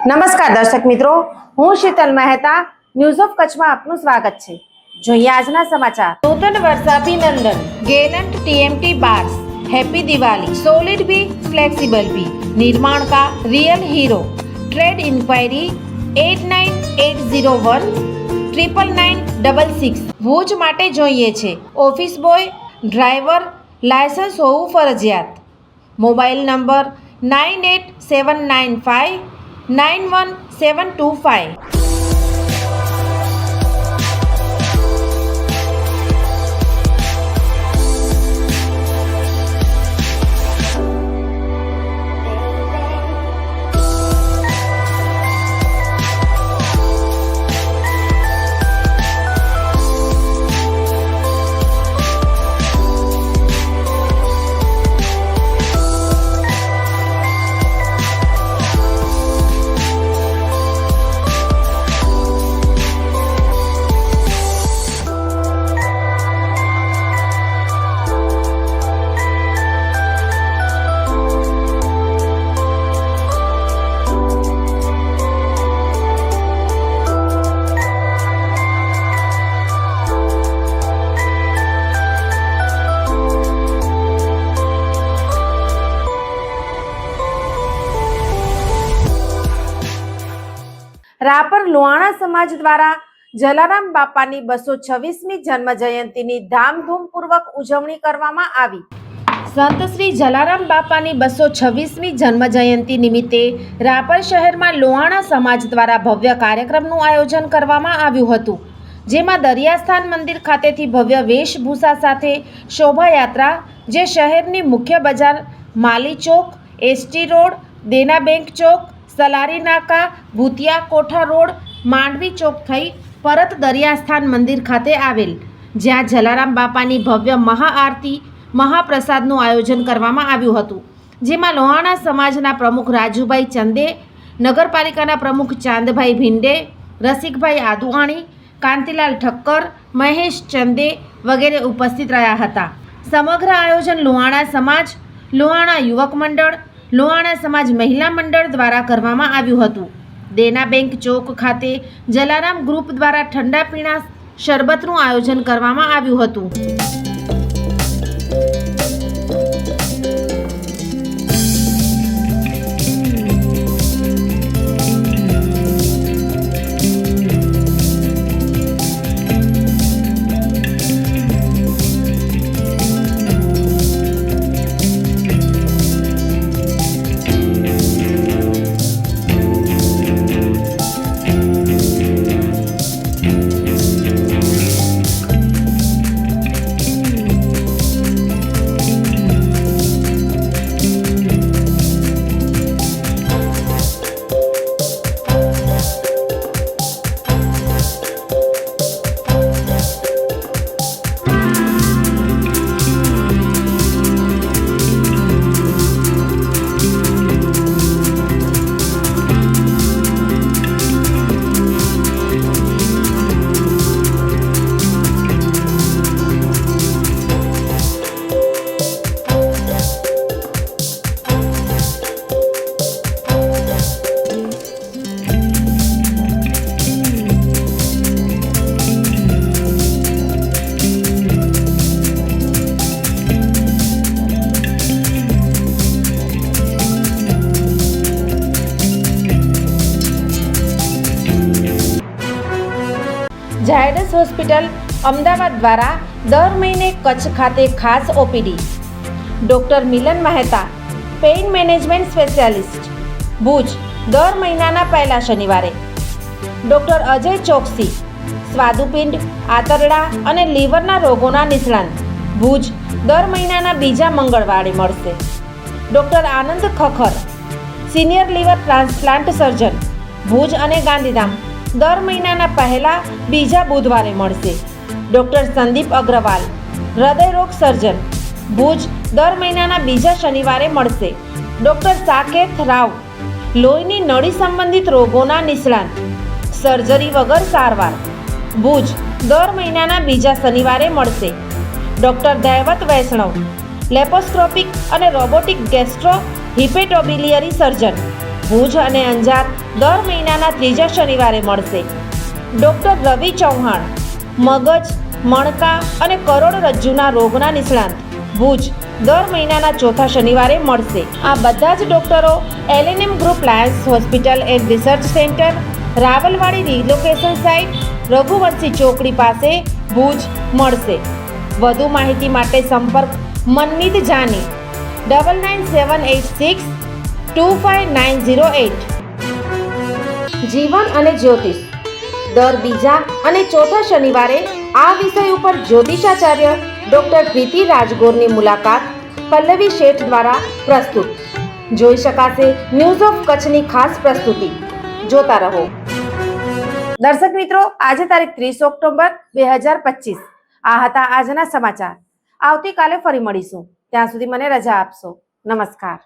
નમસ્કાર દર્શક મિત્રો, હું શીતલ મહેતા. ન્યૂઝ ઓફ કચ્છમાં આપનું સ્વાગત છે. જોઈએ આજના સમાચાર. નૂતન વર્ષાભિનંદન. Gallant TMT bars. Happy Diwali. Solid भी फ्लेक्सिबल भी. निर्माण का real hero. Trade inquiry 8980199966. Bhuj માટે જોઈએ છે ઓફિસ બોય, ડ્રાઈવર, લાયસન્સ હોવું ફરજિયાત. Mobile number 9879591725. રાપર લોહાણા સમાજ દ્વારા જલારામ બાપાની 226મી જન્મ જયંતિની ધામધૂમપૂર્વક ઉજવણી કરવામાં આવી. સંત શ્રી જલારામ બાપાની 226મી જન્મ જયંતિ નિમિત્તે રાપર શહેરમાં લોહાણા સમાજ દ્વારા ભવ્ય કાર્યક્રમનું આયોજન કરવામાં આવ્યું હતું, જેમાં દરિયાસ્થાન મંદિર ખાતેથી ભવ્ય વેશભૂષા સાથે શોભાયાત્રા, જે શહેરની મુખ્ય બજાર માલી ચોક, એસટી રોડ, દેના બેંક ચોક, સલારી નાકા, ભૂતિયા કોઠા રોડ, માંડવી ચોક થઈ પરત દરિયાસ્થાન મંદિર ખાતે આવેલ, જ્યાં જલારામ બાપાની ભવ્ય મહાઆરતી મહાપ્રસાદનું આયોજન કરવામાં આવ્યું હતું, જેમાં લોહાણા સમાજના પ્રમુખ રાજુભાઈ ચંદે, નગરપાલિકાના પ્રમુખ ચાંદભાઈ ભીંડે, રસિકભાઈ આદુઆણી, કાંતિલાલ ઠક્કર, મહેશ ચંદે વગેરે ઉપસ્થિત રહ્યા હતા. સમગ્ર આયોજન લોહાણા સમાજ, લોહાણા યુવક મંડળ, લોહાણા સમાજ મહિલા મંડળ દ્વારા કરવામાં આવ્યું હતું. દેના બેંક ચોક ખાતે જલારામ ગ્રુપ દ્વારા ઠંડા પીણા શરબતનું આયોજન કરવામાં આવ્યું હતું. ઝાયડસ હોસ્પિટલ અમદાવાદ દ્વારા દર મહિને કચ્છ ખાતે ખાસ OPD. Doctor Milan Mehta, pain management specialist, Bhuj, દર મહિનાના પહેલા શનિવારે. ડૉક્ટર અજય ચોકસી, સ્વાદુપિંડ, આંતરડા અને લીવરના રોગોના નિષ્ણાંત, ભુજ, દર મહિનાના બીજા મંગળવારે મળશે. Doctor Anand Khakhar, senior liver transplant surgeon, Bhuj અને ગાંધીધામ, દર મહિનાના પહેલા બીજા બુધવારે મળશે. ડૉક્ટર સંદીપ અગ્રવાલ, હૃદયરોગ સર્જન, ભુજ, દર મહિનાના બીજા શનિવારે મળશે. ડૉક્ટર સાકેત રાવ, લોહીની નળી સંબંધિત રોગોના નિષ્ણાંત, સર્જરી વગર સારવાર, ભુજ, દર મહિનાના બીજા શનિવારે મળશે. ડૉક્ટર દૈવત વૈષ્ણવ, લેપોસ્કોપિક અને રોબોટિક ગેસ્ટ્રો હિપેટોબિલિયરી સર્જન, ભુજ અને અંજાર દર મહિનાના ત્રીજા શનિવારે મળશે. ડૉક્ટર રવિ ચૌહાણ, મગજ, મણકા અને કરોડરજ્જુના રોગના નિષ્ણાંત, ભુજ દર મહિનાના ચોથા શનિવારે મળશે. આ બધા જ ડૉક્ટરો LNM group Lions hospital and research centre, Rawalwadi relocation site, Raghuvanshi ચોકડી પાસે, ભુજ મળશે. વધુ માહિતી માટે સંપર્ક મનમીત જાની 9978625908. જીવન અને જ્યોતિષ દર બીજા અને ચોથા શનિવારે આ વિષય ઉપર જ્યોતિષાચાર્ય ડૉક્ટર પ્રીતિ રાજગોરની મુલાકાત પલ્લવી શેઠ દ્વારા પ્રસ્તુત. જોઈ શકાશે ન્યૂઝ ઓફ કચ્છની ખાસ પ્રસ્તુતિ. જોતા રહો. દર્શક મિત્રો, આજે તારીખ 30 ઓક્ટોબર 2025. આ હતા આજના સમાચાર. આવતીકાલે ફરી મળીશું. ત્યાં સુધી મને રજા આપશો. નમસ્કાર.